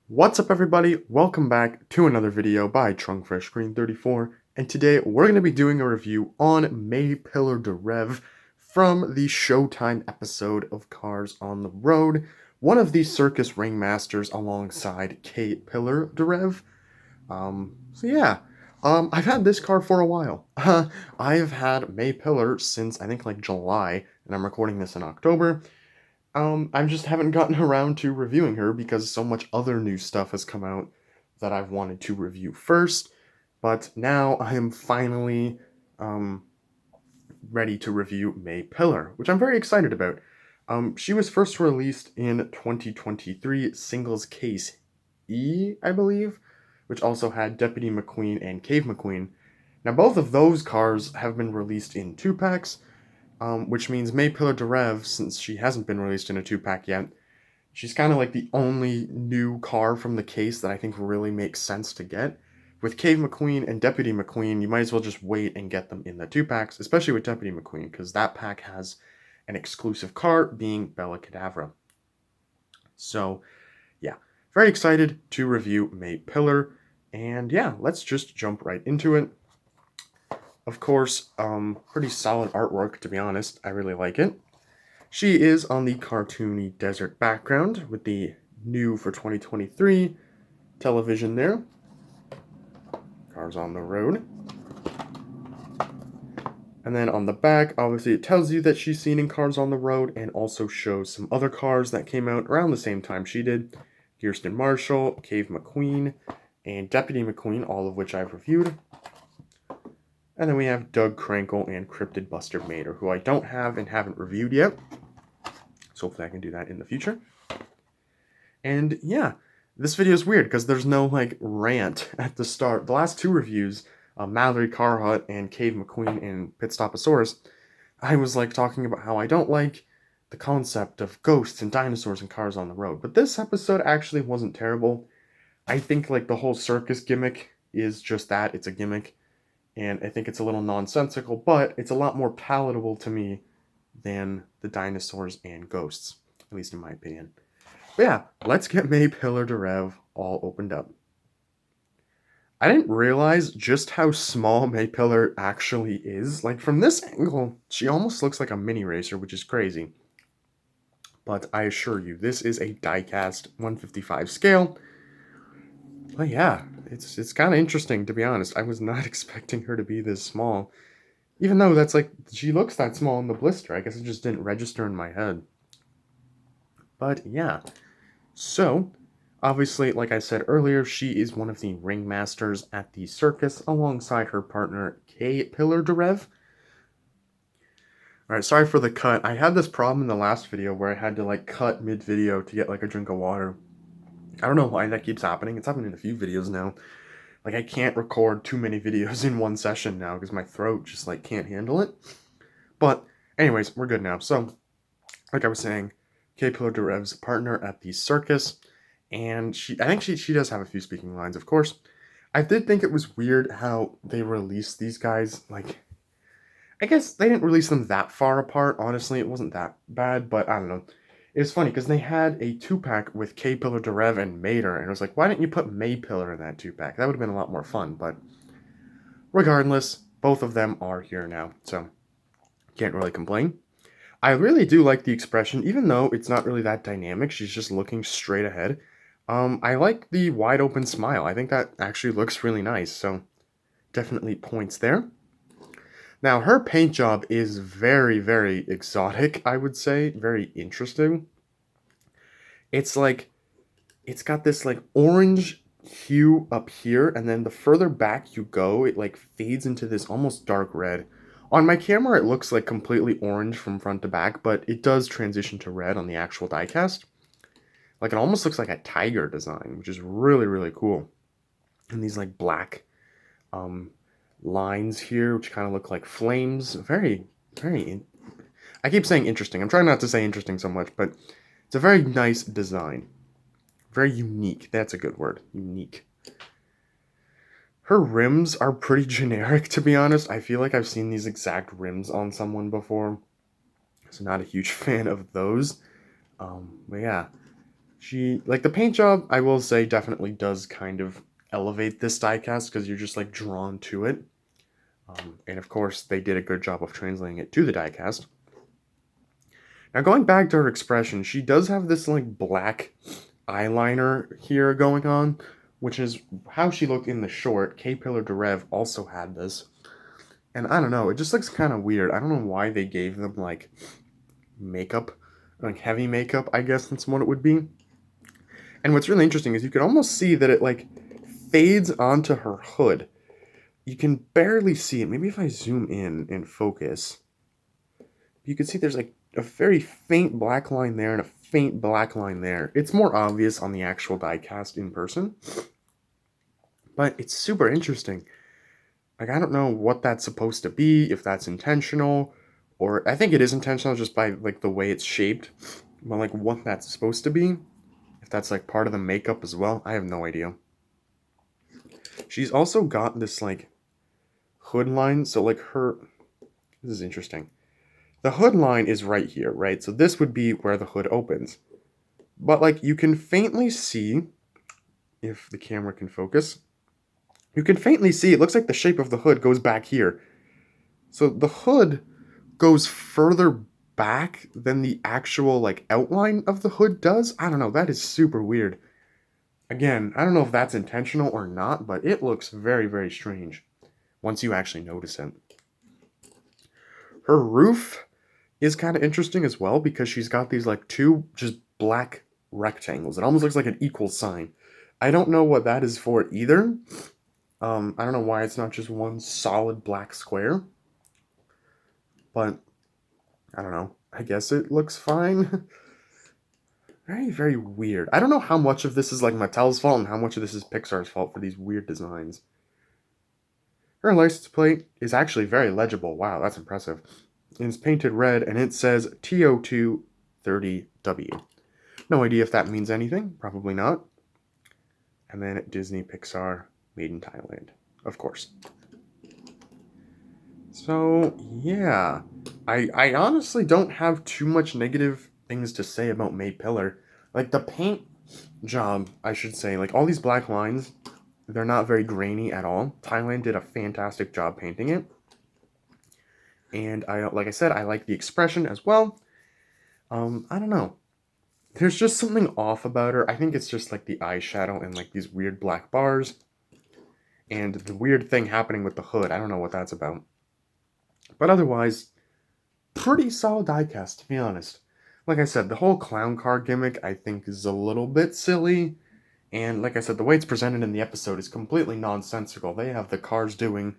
What's up everybody? Welcome back to another video by TrunkFreshScreen34, and today we're going to be doing a review on Mae Pillar-Durev from the Showtime episode of Cars on the Road, one of the Circus Ringmasters alongside Kay Pillar-Durev. I've had this car for a while. I've had Mae Pillar since I think like July, and I'm recording this in October. I just haven't gotten around to reviewing her because so much other new stuff has come out that I've wanted to review first. But now I am finally um, ready to review Mae Pillar, which I'm very excited about. She was first released in 2023 Singles Case E, I believe, which also had Deputy McQueen and Cave McQueen. Now, both of those cars have been released in 2-packs, which means Mae Pillar-Durev, since she hasn't been released in a 2-pack yet, she's kind of like the only new car from the case that I think really makes sense to get. With Cave McQueen and Deputy McQueen, you might as well just wait and get them in the 2-packs, especially with Deputy McQueen, because that pack has an exclusive car being Bella Cadavra. So, yeah, very excited to review Mae Pillar, and yeah, let's just jump right into it. Of course, pretty solid artwork, to be honest. I really like it. She is on the cartoony desert background with the new for 2023 television there. Cars on the Road. And then on the back, obviously it tells you that she's seen in Cars on the Road and also shows some other cars that came out around the same time she did. Kirsten Marshall, Cave McQueen, and Deputy McQueen, all of which I've reviewed. And then we have Doug Krankle and Cryptid Buster Mater, who I don't have and haven't reviewed yet. So hopefully I can do that in the future. And yeah, this video is weird because there's no like rant at the start. The last two reviews, Mallory Carhut and Cave McQueen and Pitstoposaurus, I was like talking about how I don't like the concept of ghosts and dinosaurs and cars on the road. But this episode actually wasn't terrible. I think like the whole circus gimmick is just that, it's a gimmick. And I think it's a little nonsensical, but it's a lot more palatable to me than the dinosaurs and ghosts, at least in my opinion. But yeah, let's get Mae Pillar-Durev all opened up. I didn't realize just how small Mae Pillar actually is. Like, from this angle, she almost looks like a mini racer, which is crazy. But I assure you, this is a die-cast 155 scale. But yeah, it's kind of interesting, to be honest. I was not expecting her to be this small. Even though that's like, she looks that small in the blister. I guess it just didn't register in my head. But yeah. So, obviously, like I said earlier, she is one of the ringmasters at the circus alongside her partner, Kay Pillar-Durev. Alright, sorry for the cut. I had this problem in the last video where I had to like cut mid-video to get like a drink of water. I don't know why that keeps happening. It's happened in a few videos now. Like, I can't record too many videos in one session now because my throat just, like, can't handle it. But, anyways, we're good now. So, like I was saying, Kay Pillar-Durev's partner at the circus, and I think she does have a few speaking lines, of course. I did think it was weird how they released these guys, like, I guess they didn't release them that far apart, honestly. It wasn't that bad, but I don't know. It's funny because they had a 2-pack with Kay Pillar-Durev and Mater, and it was like, why didn't you put Mae Pillar in that 2-pack? That would have been a lot more fun, but regardless, both of them are here now, so can't really complain. I really do like the expression, even though it's not really that dynamic, she's just looking straight ahead. I like the wide open smile. I think that actually looks really nice, so definitely points there. Now, her paint job is very, very exotic, I would say. Very interesting. It's like, it's got this like orange hue up here, and then the further back you go, it like fades into this almost dark red. On my camera, it looks like completely orange from front to back, but it does transition to red on the actual diecast. Like, it almost looks like a tiger design, which is really, really cool. And these like black lines here, which kind of look like flames. Very, I keep saying interesting. I'm trying not to say interesting so much, but it's a very nice design. Very unique. That's a good word. Unique. Her rims are pretty generic, to be honest. I feel like I've seen these exact rims on someone before. So not a huge fan of those. But yeah. Like, the paint job, I will say, definitely does kind of elevate this diecast because you're just, like, drawn to it. And of course, they did a good job of translating it to the diecast. Now, going back to her expression, she does have this, like, black eyeliner here going on, which is how she looked in the short. Kay Pillar-Durev also had this. And I don't know, it just looks kind of weird. I don't know why they gave them, like, makeup, like, heavy makeup, I guess that's what it would be. And what's really interesting is you can almost see that it, like, fades onto her hood. You can barely see it. Maybe if I zoom in and focus, you can see there's, like, a very faint black line there and a faint black line there. It's more obvious on the actual diecast in person, but it's super interesting. Like, I don't know what that's supposed to be, if that's intentional, or I think it is intentional just by, like, the way it's shaped, but, like, what that's supposed to be, if that's, like, part of the makeup as well, I have no idea. She's also got this, like, hood line, so, like, this is interesting. The hood line is right here, right? So this would be where the hood opens. But, like, you can faintly see, if the camera can focus, you can faintly see, it looks like the shape of the hood goes back here. So the hood goes further back than the actual, like, outline of the hood does. I don't know, that is super weird. Again, I don't know if that's intentional or not, but it looks very, very strange once you actually notice it. Her roof is kind of interesting as well because she's got these, like, two just black rectangles. It almost looks like an equal sign. I don't know what that is for either. I don't know why it's not just one solid black square. But, I don't know. I guess it looks fine. Very, very weird. I don't know how much of this is, like, Mattel's fault and how much of this is Pixar's fault for these weird designs. Her license plate is actually very legible. Wow, that's impressive. It's painted red, and it says TO230W. No idea if that means anything. Probably not. And then Disney Pixar, made in Thailand. Of course. So, yeah. I honestly don't have too much negative things to say about Mae Pillar. Like, the paint job, I should say, like, all these black lines, they're not very grainy at all. Thailand did a fantastic job painting it. And like I said, I like the expression as well. I don't know. There's just something off about her. I think it's just like the eyeshadow and like these weird black bars. And the weird thing happening with the hood. I don't know what that's about. But otherwise, pretty solid diecast, to be honest. Like I said, the whole clown car gimmick I think is a little bit silly. And like I said, the way it's presented in the episode is completely nonsensical. They have the cars doing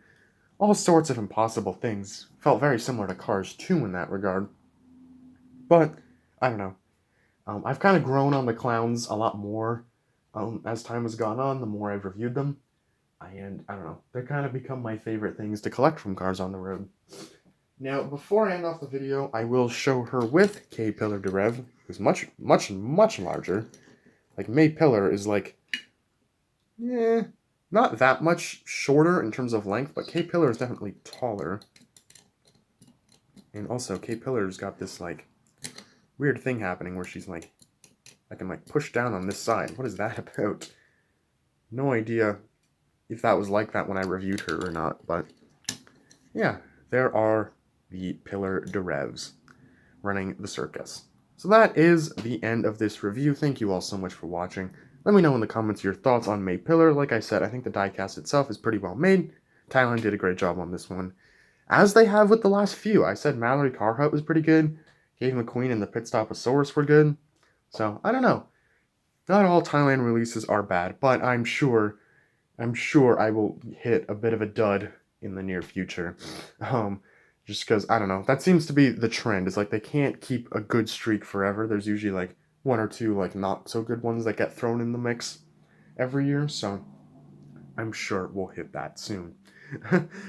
all sorts of impossible things. Felt very similar to Cars 2 in that regard. But, I don't know. I've kind of grown on the clowns a lot more as time has gone on, the more I've reviewed them. And, I don't know, they've kind of become my favorite things to collect from Cars on the Road. Now, before I end off the video, I will show her with Kay Pillar-Durev, who's much, much, much larger. Like, Mae Pillar is like, not that much shorter in terms of length, but Kay Pillar is definitely taller. And also, Kay Pillar's got this, like, weird thing happening where she's, like, I can, like, push down on this side. What is that about? No idea if that was like that when I reviewed her or not, but yeah, there are the Pillar-Durevs running the circus. So that is the end of this review. Thank you all so much for watching. Let me know in the comments your thoughts on Mae Pillar. Like I said, I think the diecast itself is pretty well made. Thailand did a great job on this one, as they have with the last few. I said Mallory Carhart was pretty good. Dave McQueen and the Pitstoposaurus were good. So, I don't know. Not all Thailand releases are bad, but I'm sure I will hit a bit of a dud in the near future. Just because, I don't know, that seems to be the trend. It's like they can't keep a good streak forever. There's usually like one or two like not so good ones that get thrown in the mix every year, so I'm sure we'll hit that soon.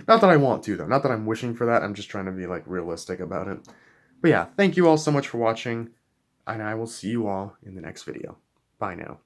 Not that I want to, though. Not that I'm wishing for that. I'm just trying to be like realistic about it. But yeah, thank you all so much for watching, and I will see you all in the next video. Bye now.